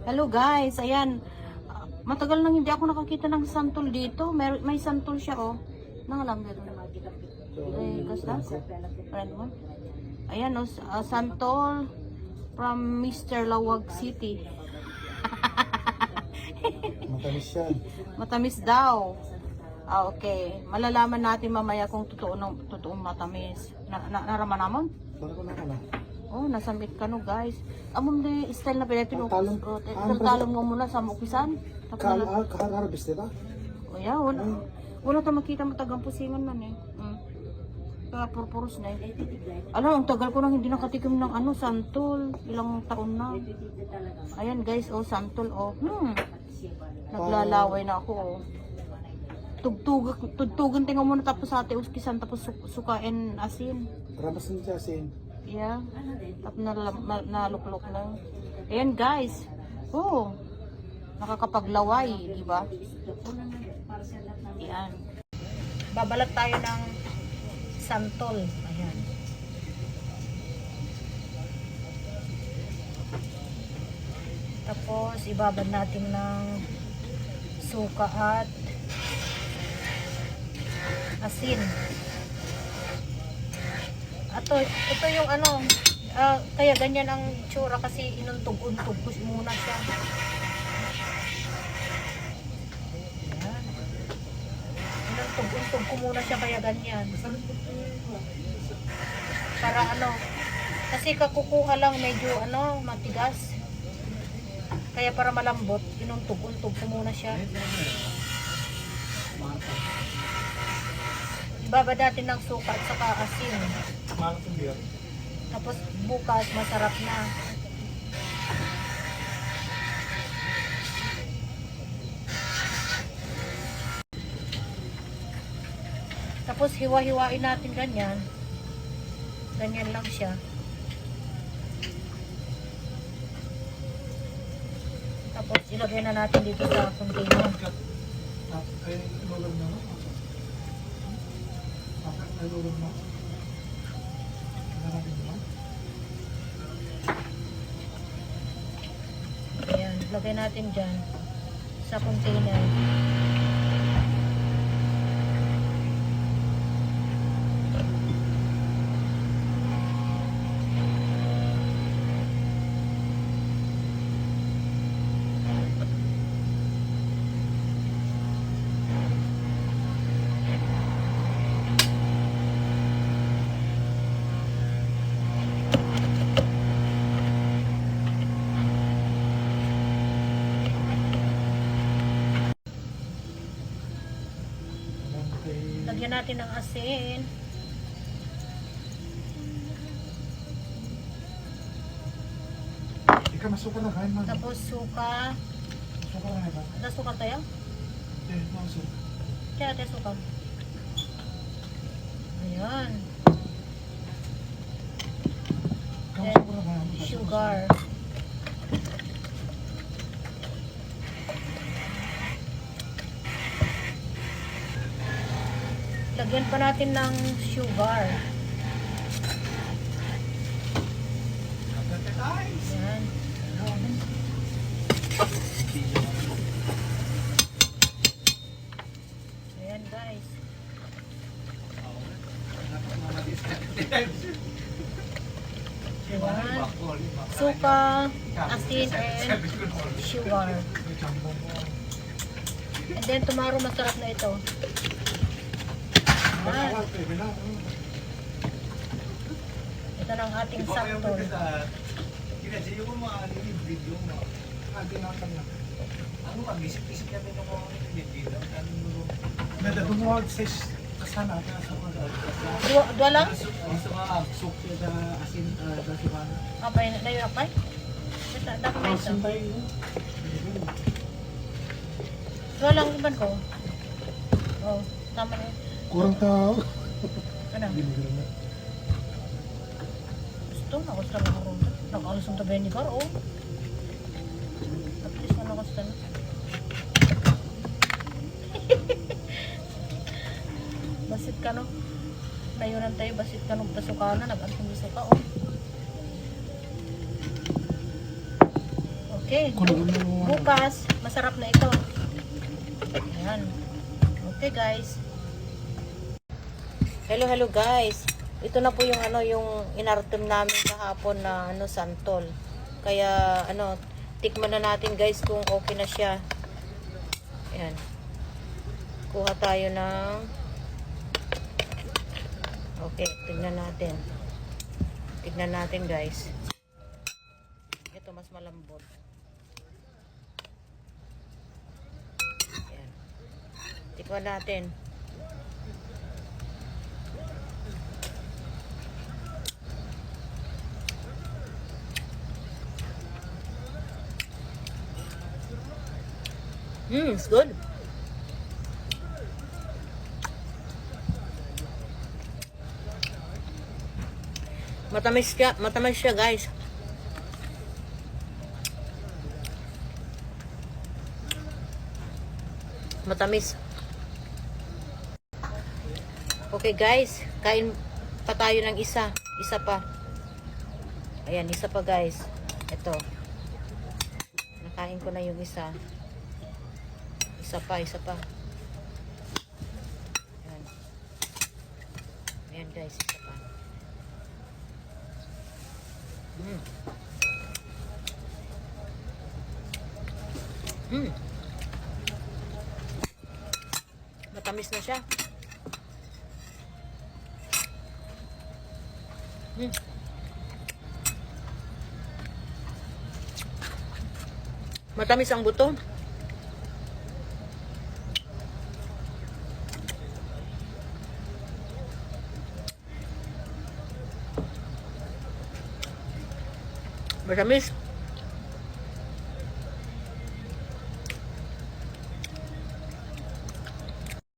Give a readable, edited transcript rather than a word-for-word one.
Hello guys, ayan. Matagal nang hindi ako nakakita ng santol dito. May santol siya oh. Nangalam dito. Eh, kasta? Friend mo? Ayan oh, santol from Mr. Lawag City. Matamis yan. Matamis daw. Ah, okay. Malalaman natin mamaya kung totoong matamis. Naraman namon? Para ko na ka na. Oh, nasamit ka no guys. Amon de style na pinatin mo. Talong. Talong mo muna sa mukisan. Kaharabis diba? O ya, wala ta makita mo tagang pusingan man eh. Kaya purpuros na eh. Alam, ang tagal ko nang hindi nakatikim ng santol. Ilang taon na. Ayan guys, oh santol oh. Naglalaway na ako oh. Tugtugan tingnan mo na tapos ate uskisan tapos sukain asin. Ramas ng asin. Yeah. Tapos naluklok na. Ayan guys. Oh. Nakakapaglaway, di ba? Ayan. Babalat tayo ng santol. Ayan. Tapos ibabad natin ng suka at asin. Ito yung kaya ganyan ang tsura kasi inuntog-untog ko muna siya. Ayan. Inuntog-untog ko muna siya kaya ganyan. Para kasi kakukuha lang medyo matigas. Kaya para malambot, inuntog-untog ko muna siya. Ibabad natin ng suka at saka asin. Tapos bukas masarap na. Tapos hiwa-hiwain natin ganyan. Ganyan lang siya. Tapos ilagay na natin dito sa container. Ayan, lagay natin dyan sa container. Lagyan natin ng asin. Ika masuka na kain man. Tapos suka. Suka na ba? Ada suka tayo? Masuk. Kaya ada suka. Ayan. Then, sugar. Lagyan pa natin ng sugar. Ayan. Ayan guys. Ayan. Suka, asin, and sugar. And then tomorrow masarap na ito. Ito na ang ating santol. Ano ka, gisip-gisip namin ng mga video. Nadadumuhag sa kasana. Dua lang? Gusto ka, soup sa asin, sa sumana. Apay na yun apay? Dapat na ito. Dua lang iban ko. Oh, tama na yun. Kurang tao. Ano? Gusto, nakusta na ako. Nakalusong to vinegar, oh. At least na nakusta na. Basit ka no? Nayunan tayo, basit ka nung pasukana. Nag-antong isa ka, oh. Okay. Kulo-kulo. Bukas, masarap na ito. Ayan. Okay, guys. Hello guys. Ito na po yung yung inartem namin kahapon na santol. Kaya tikman na natin guys kung okay na siya. Ayan. Kuha tayo ng okay, tingnan natin. Tignan natin guys. Ito mas malambot. Ayan. Tikman natin. It's good. Matamis siya guys. Matamis. Okay guys, kain pa tayo ng isa pa. Ayan, isa pa guys. Ito. Nakain ko na yung isa. Isa pa. Ayan. Ayan guys, isa pa. Matamis na siya. Matamis ang buto. Matamis.